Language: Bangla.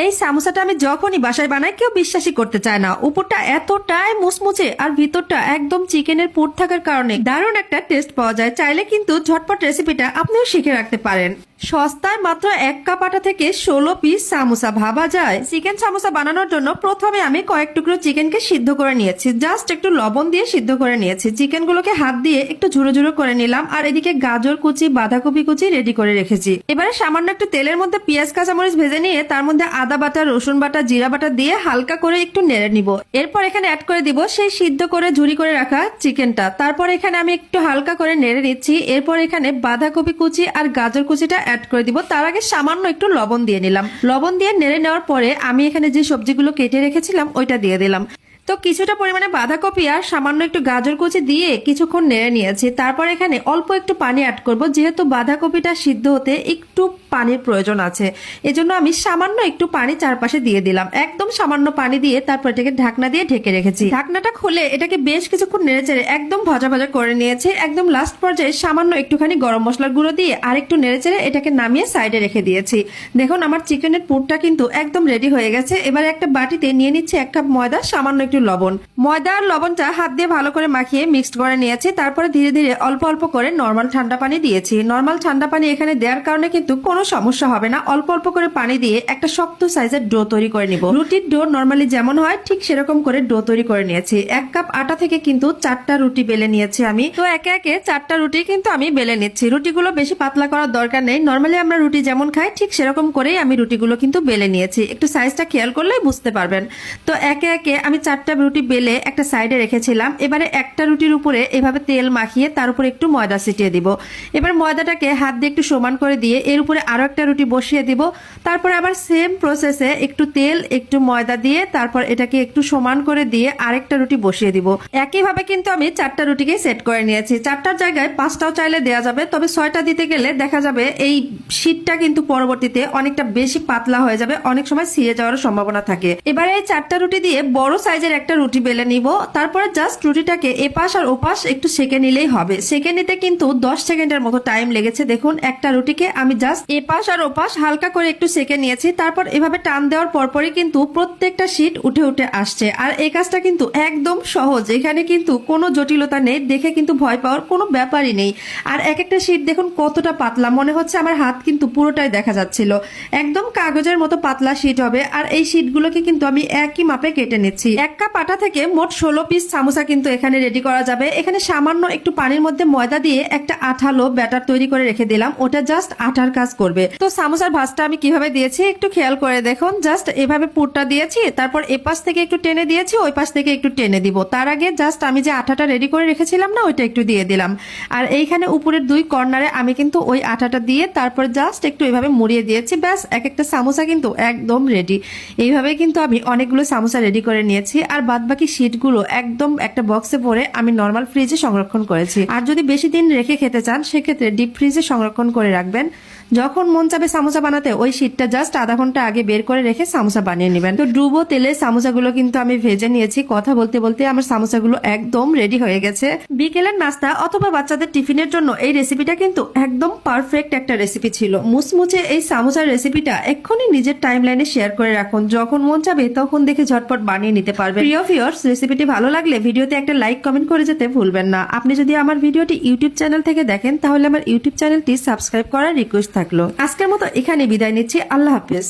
এই সামোসাটা আমি যখনই বাসায় বানাই কেউ বিশ্বাসই করতে চায় না। উপরটা এতটাই মুচমুচে আর ভিতরটা একদম চিকেনের পুর থাকার কারণে দারুণ একটা টেস্ট পাওয়া যায়। চাইলে কিন্তু ঝটপট রেসিপিটা আপনিও শিখে রাখতে পারেন। সস্তায় মাত্র 1 কাপ আটা থেকে 16 পিস সামোসা, ভাবা যায়। চিকেন সামোসা বানানোর জন্য প্রথমে আমি কয়েক টুকরো চিকেনকে সিদ্ধ করে নিয়েছি, জাস্ট একটু লবণ দিয়ে সিদ্ধ করে নিয়েছি। চিকেনগুলোকে হাত দিয়ে একটু ঝুড়ো ঝুড়ো করে নিলাম, আর এদিকে গাজর কুচি বাঁধাকপি কুচি রেডি করে রেখেছি। এবারে সামান্য একটু তেলের মধ্যে পেঁয়াজ কাঁচামরিচ ভেজে নিয়ে তার মধ্যে আদা বাটা, রসুন বাটা, জিরা বাটা দিয়ে হালকা করে একটু নেড়ে নিব। এরপর এখানে অ্যাড করে দিব সেই সিদ্ধ করে ঝুরি করে রাখা চিকেনটা। তারপর এখানে আমি একটু হালকা করে নেড়ে নিচ্ছি। এরপর এখানে বাঁধাকপি কুচি আর গাজর কুচিটা অ্যাড করে দিব। তার আগে সামান্য একটু লবণ দিয়ে নিলাম। লবণ দিয়ে নেড়ে নেওয়ার পরে আমি এখানে যে সবজিগুলো কেটে রেখেছিলাম ওইটা দিয়ে দিলাম। তো কিছুটা পরিমাণে বাঁধাকপি আর সামান্য একটু গাজর কুচি দিয়ে কিছুক্ষণ নেড়ে নিয়েছি। তারপর এখানে অল্প একটু পানি অ্যাড করব, যেহেতু বাঁধাকপিটা সিদ্ধ হতে একটু পানির প্রয়োজন আছে, এজন্য আমি সামান্য একটু পানি চারপাশে দিয়ে দিলাম। একদম সামান্য পানি দিয়ে তারপর এটাকে ঢাকনা দিয়ে ঢেকে রেখেছি। ঢাকনাটা খুলে এটাকে বেশ কিছুক্ষণ নেড়ে চেড়ে একদম ভাজা ভাজা করে নিয়েছি। একদম লাস্ট পর্যায়ে সামান্য একটুখানি গরম মশলার গুঁড়ো দিয়ে আর একটু নেড়ে চেড়ে এটাকে নামিয়ে সাইডে রেখে দিয়েছি। দেখুন আমার চিকেনের পুরটা কিন্তু একদম রেডি হয়ে গেছে। এবার একটা বাটিতে নিয়ে নিচ্ছি 1 কাপ ময়দা, সামান্য একটু লবণ। ময়দা আর লবণটা হাত দিয়ে ভালো করে মাখিয়ে মিক্সড করে নিয়েছি। তারপরে ধীরে ধীরে অল্প অল্প করে নর্মাল ঠান্ডা পানি দিয়েছি। নর্মাল ঠান্ডা পানি এখানে দেওয়ার কারণে কিন্তু কোনো সমস্যা হবে না। অল্প অল্প করে পানি দিয়ে একটা শক্ত সাইজের ডো তৈরি করে নিব। রুটির ডো নর্মালি যেমন হয় ঠিক সেরকম করে ডো তৈরি করে নিয়েছি। 1 কাপ আটা থেকে কিন্তু 4টা রুটি বেলে নিয়েছি আমি। তো একে একে 4টা রুটি কিন্তু আমি বেলে নিচ্ছি। রুটিগুলো বেশি পাতলা করার দরকার নেই, নর্মালি আমরা রুটি যেমন খাই ঠিক সেরকম করেই আমি রুটিগুলো কিন্তু বেলে নিয়েছি। একটু সাইজটা খেয়াল করলেই বুঝতে পারবেন। তো একে একে আমি 4টা রুটি বেলে একটা সাইডে রেখেছিলাম। এবারে একটা রুটির উপরে এভাবে তেল মাখিয়ে তার উপরে একটু ময়দা ছিটিয়ে দিব। এবার ময়দাটাকে হাত দিয়ে একটু সমান করে দিয়ে এর উপরে আরো একটা রুটি বসিয়ে দিব। তারপরে আবার সেম প্রসেসে একটু তেল একটু ময়দা দিয়ে তারপর এটাকে একটু সমান করে দিয়ে আরেকটা রুটি বসিয়ে দিব। একইভাবে কিন্তু আমি 4টা রুটিকে সেট করে নিয়েছি। 4টার জায়গায় 5টাও চাইলে দেওয়া যাবে, তবে 6টা দিতে গেলে দেখা যাবে এই শীটটা কিন্তু পরবর্তীতে অনেকটা বেশি পাতলা হয়ে যাবে, অনেক সময় ছিঁড়ে যাওয়ার সম্ভাবনা থাকে। এবারে এই 4টা রুটি দিয়ে বড় সাইজের একটা রুটি বেলে নিব। তারপরে জাস্ট রুটিটাকে এপাশ আর ওপাশ একটু সেকে নিলেই হবে। সেকে নিতে কিন্তু 10 সেকেন্ডের মতো টাইম লেগেছে। দেখুন একটা রুটিকে আমি জাস্ট এপাশ আর ওপাশ হালকা করে একটু সেকে নিয়েছি। তারপর এভাবে টান দেওয়ার পরপরই কিন্তু প্রত্যেকটা শীট উঠে উঠে আসছে। আর এই কাজটা কিন্তু একদম সহজ, এখানে কিন্তু কোনো জটিলতা নেই, দেখে কিন্তু ভয় পাওয়ার কোনো ব্যাপারই নেই। আর এক একটা শীট দেখুন কতটা পাতলা, মনে হচ্ছে আমার হাত কিন্তু পুরোটাই দেখা যাচ্ছিল। একদম কাগজের মতো পাতলা শীট হবে। আর এই শীটগুলোকে কিন্তু আমি একই মাপে কেটে নিচ্ছি। 1 কাপ আটা থেকে মোট 16 পিস সামোসা কিন্তু এখানে রেডি করা যাবে। এখানে সামান্য একটু পানির মধ্যে ময়দা দিয়ে একটা আঠালো ব্যাটার তৈরি করে রেখে দিলাম, ওটা জাস্ট আঠার কাজ করবে। তো সামোসার ভাঁজটা আমি কিভাবে দিয়েছি একটু খেয়াল করে দেখুন। জাস্ট এভাবে পুরটা দিয়েছি, তারপর এপাশ থেকে একটু টেনে দিয়েছি, ওই পাশ থেকে একটু টেনে দিব। তার আগে জাস্ট আমি যে আঠাটা রেডি করে রেখেছিলাম না, ওইটা একটু দিয়ে দিলাম। আর এইখানে উপরের 2 কর্নারে আমি কিন্তু ওই আঠাটা দিয়ে তারপর জাস্ট একটু এভাবে মুড়িয়ে দিয়েছি। ব্যাস এক একটা সামোসা কিন্তু একদম রেডি। এইভাবে কিন্তু আমি অনেকগুলো সামোসা রেডি করে নিয়েছি। আর বাদ বাকি শীটগুলো একদম একটা বক্সে ভরে আমি নর্মাল ফ্রিজে সংরক্ষণ করেছি। আর যদি বেশি দিন রেখে খেতে চান সেক্ষেত্রে ডিপ ফ্রিজে সংরক্ষণ করে রাখবেন। যখন মন চাবে সামোসা বানাতে ওই শীটটা জাস্ট আধা ঘন্টা আগে বের করে রেখে সামোসা বানিয়ে নেবেন। তো ডুবো তেলে সামোসাগুলো কিন্তু আমি ভেজে নিয়েছি। কথা বলতে বলতে আমার সামোসাগুলো একদম রেডি হয়ে গেছে। বিকেলের নাস্তা অথবা বাচ্চাদের টিফিনের জন্য এই রেসিপিটা কিন্তু একদম পারফেক্ট একটা রেসিপি ছিল। মুচমুচে এই সামোসার রেসিপিটা এক্ষুনি নিজের টাইমলাইনে শেয়ার করে রাখুন। যখন মন চাবে তখন দেখে ঝটপট বানিয়ে নিতে পারবেন। প্রিয় ভিউয়ার্স, রেসিপিটি ভালো লাগলে ভিডিওতে একটা লাইক কমেন্ট করে যেতে ভুলবেন না। আপনি যদি আমার ভিডিওটি ইউটিউব চ্যানেল থেকে দেখেন তাহলে আমার ইউটিউব চ্যানেলটি সাবস্ক্রাইব করার রিকোয়েস্ট থাকলো। আজকের মতো এখানে বিদায় নিচ্ছি। আল্লাহ হাফেজ।